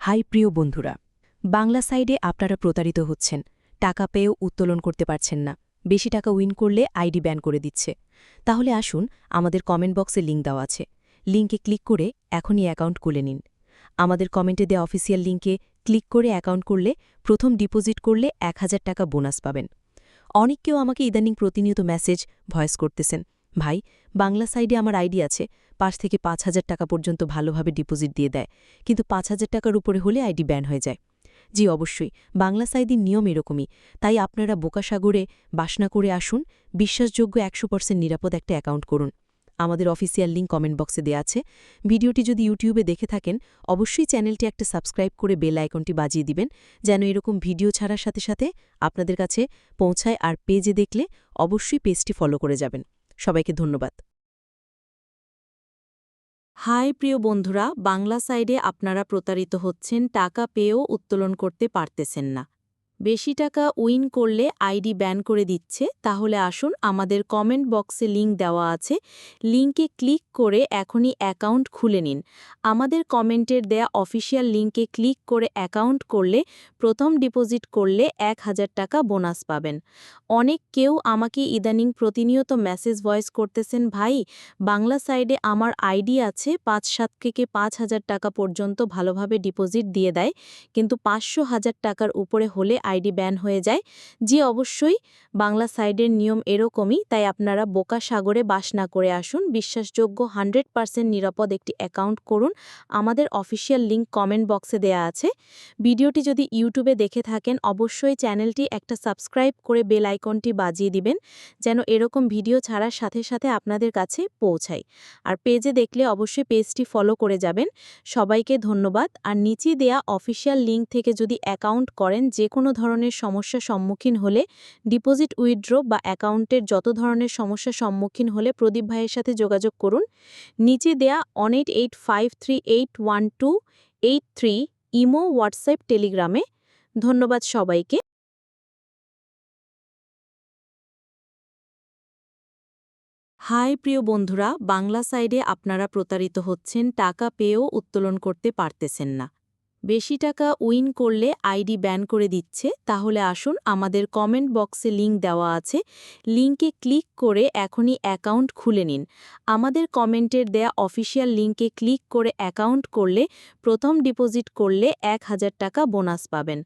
High প্রিয় বন্ধুরা, বাংলা সাইডে আপনারা প্রতারিত হচ্ছেন, টাকা পেয়েও উত্তোলন করতে পারছেন না, বেশি টাকা উইন করলে আইডি ব্যান করে দিচ্ছে। তাহলে আসুন, আমাদের কমেন্ট বক্সে লিঙ্ক দেওয়া আছে, লিঙ্কে ক্লিক করে এখনই অ্যাকাউন্ট খুলে নিন। আমাদের কমেন্টে দেওয়া অফিসিয়াল লিঙ্কে ক্লিক করে অ্যাকাউন্ট করলে প্রথম ডিপোজিট করলে ১,০০০ টাকা বোনাস পাবেন। অনেকেও আমাকে ইদানিং প্রতিনিয়ত মেসেজ, ভয়েস করতেছেন, ভাই বাংলা সাইডে আমার আইডি আছে, ৫ থেকে ৫,০০০ টাকা পর্যন্ত ভালোভাবে ডিপোজিট দিয়ে দেয়, কিন্তু ৫,০০০ টাকার উপরে হলে আইডি ব্যান হয়ে যায়। জি অবশ্যই, বাংলা সাইডের নিয়ম এরকমই। তাই আপনারা বোকাসাগরে বাসনা করে আসুন, বিশ্বাসযোগ্য ১০০% নিরাপদ একটা অ্যাকাউন্ট করুন। আমাদের অফিসিয়াল লিঙ্ক কমেন্ট বক্সে দেয়া আছে। ভিডিওটি যদি ইউটিউবে দেখে থাকেন, অবশ্যই চ্যানেলটি একটা সাবস্ক্রাইব করে বেল আইকনটি বাজিয়ে দিবেন, যেন এরকম ভিডিও ছাড়ার সাথে সাথে আপনাদের কাছে পৌঁছায়। আর পেজে দেখলে অবশ্যই পেজটি ফলো করে যাবেন। সবাইকে ধন্যবাদ। হাই প্রিয় বন্ধুরা, বাংলা সাইডে আপনারা প্রতারিত হচ্ছেন, টাকা পেয়েও উত্তোলন করতে পারতেছেন না। বেশি টাকা উইন করলে আইডি ব্যান করে দিচ্ছে। তাহলে আসুন, আমাদের কমেন্ট বক্সে লিঙ্ক দেওয়া আছে, লিঙ্কে ক্লিক করে এখনই অ্যাকাউন্ট খুলে নিন। আমাদের কমেন্টের দেয়া অফিসিয়াল লিঙ্কে ক্লিক করে অ্যাকাউন্ট করলে প্রথম ডিপোজিট করলে ১,০০০ টাকা বোনাস পাবেন। কেউ আমাকে ইদানিং প্রতিনিয়ত মেসেজ ভয়েস করতেছেন, ভাই বাংলা সাইডে আমার আইডি আছে, ৫-৭ থেকে ৫,০০০ টাকা পর্যন্ত ভালোভাবে ডিপোজিট দিয়ে দেয়, কিন্তু ৫০০,০০০ টাকার উপরে হলে আইডি ব্যান হয়ে যায়। জি অবশ্যই, বাংলা সাইডের নিয়ম এরকমই। তাই আপনারা বোকা সাগরে বাস না করে আসুন, বিশ্বাসযোগ্য 100% নিরাপদ একটি অ্যাকাউন্ট করুন। আমাদের অফিসিয়াল লিঙ্ক কমেন্ট বক্সে দেয়া আছে। ভিডিওটি যদি ইউটিউবে দেখে থাকেন, অবশ্যই চ্যানেলটি একটা সাবস্ক্রাইব করে বেল আইকনটি বাজিয়ে দিবেন, যেন এরকম ভিডিও ছাড়ার সাথে সাথে আপনাদের কাছে পৌঁছায়। আর পেজে দেখলে অবশ্যই পেজটি ফলো করে যাবেন। সবাইকে ধন্যবাদ। আর নিচে দেয়া অফিসিয়াল লিঙ্ক থেকে যদি অ্যাকাউন্ট করেন, যে কোনো ধরনের সমস্যার সম্মুখীন হলে, ডিপোজিট উইথড্র বা অ্যাকাউন্টের যত ধরনের সমস্যার সম্মুখীন হলে প্রদীপ ভাইয়ের সাথে যোগাযোগ করুন। নিচে দেয়া 1885381283 ইমো, হোয়াটসঅ্যাপ, টেলিগ্রামে। ধন্যবাদ সবাইকে। হাই প্রিয় বন্ধুরা, বাংলা সাইডে আপনারা প্রতারিত হচ্ছেন, টাকা পেয়েও উত্তোলন করতে পারতেছেন না। বেশি টাকা উইন করলে আইডি ব্যান করে দিচ্ছে। তাহলে আসুন, আমাদের কমেন্ট বক্সে লিঙ্ক দেওয়া আছে, লিঙ্কে ক্লিক করে এখনই অ্যাকাউন্ট খুলে নিন। আমাদের কমেন্টের দেয়া অফিসিয়াল লিঙ্কে ক্লিক করে অ্যাকাউন্ট করলে প্রথম ডিপোজিট করলে ১,০০০ টাকা বোনাস পাবেন।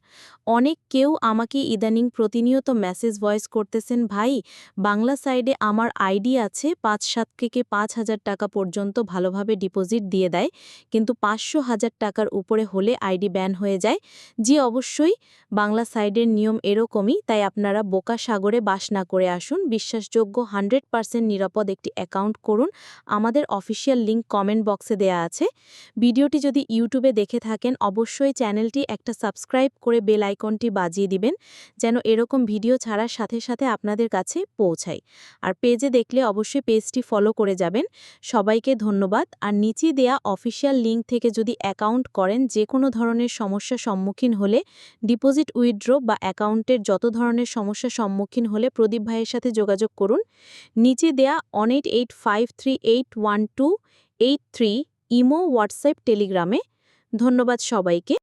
কেউ আমাকে ইদানিং প্রতিনিয়ত মেসেজ ভয়েস করতেছেন, ভাই বাংলা সাইডে আমার আইডি আছে, ৫-৭ থেকে ৫,০০০ টাকা পর্যন্ত ভালোভাবে ডিপোজিট দিয়ে দেয়, কিন্তু ৫০০,০০০ টাকার উপরে হলে আইডি ব্যান হয়ে যায়। জি অবশ্যই, বাংলা সাইডের নিয়ম এরকমই। তাই আপনারা বোকা সাগরে বাস না করে আসুন, বিশ্বাসযোগ্য 100% নিরাপদ একটি অ্যাকাউন্ট করুন। আমাদের অফিসিয়াল লিঙ্ক কমেন্ট বক্সে দেয়া আছে। ভিডিওটি যদি ইউটিউবে দেখে থাকেন, অবশ্যই চ্যানেলটি একটা সাবস্ক্রাইব করে বেল আইকনটি বাজিয়ে দিবেন, যেন এরকম ভিডিও ছাড়ার সাথে সাথে আপনাদের কাছে পৌঁছায়। আর পেজে দেখলে অবশ্যই পেজটি ফলো করে যাবেন। সবাইকে ধন্যবাদ। আর নিচে দেয়া অফিসিয়াল লিঙ্ক থেকে যদি অ্যাকাউন্ট করেন, যে কোনো ধরনের সমস্যার সম্মুখীন হলে, ডিপোজিট উইথড্র বা অ্যাকাউন্টের যত ধরনের সমস্যার সম্মুখীন হলে প্রদীপ ভাইয়ের সাথে যোগাযোগ করুন। নিচে দেয়া 1885381283 ইমো, হোয়াটসঅ্যাপ, টেলিগ্রামে। ধন্যবাদ সবাইকে।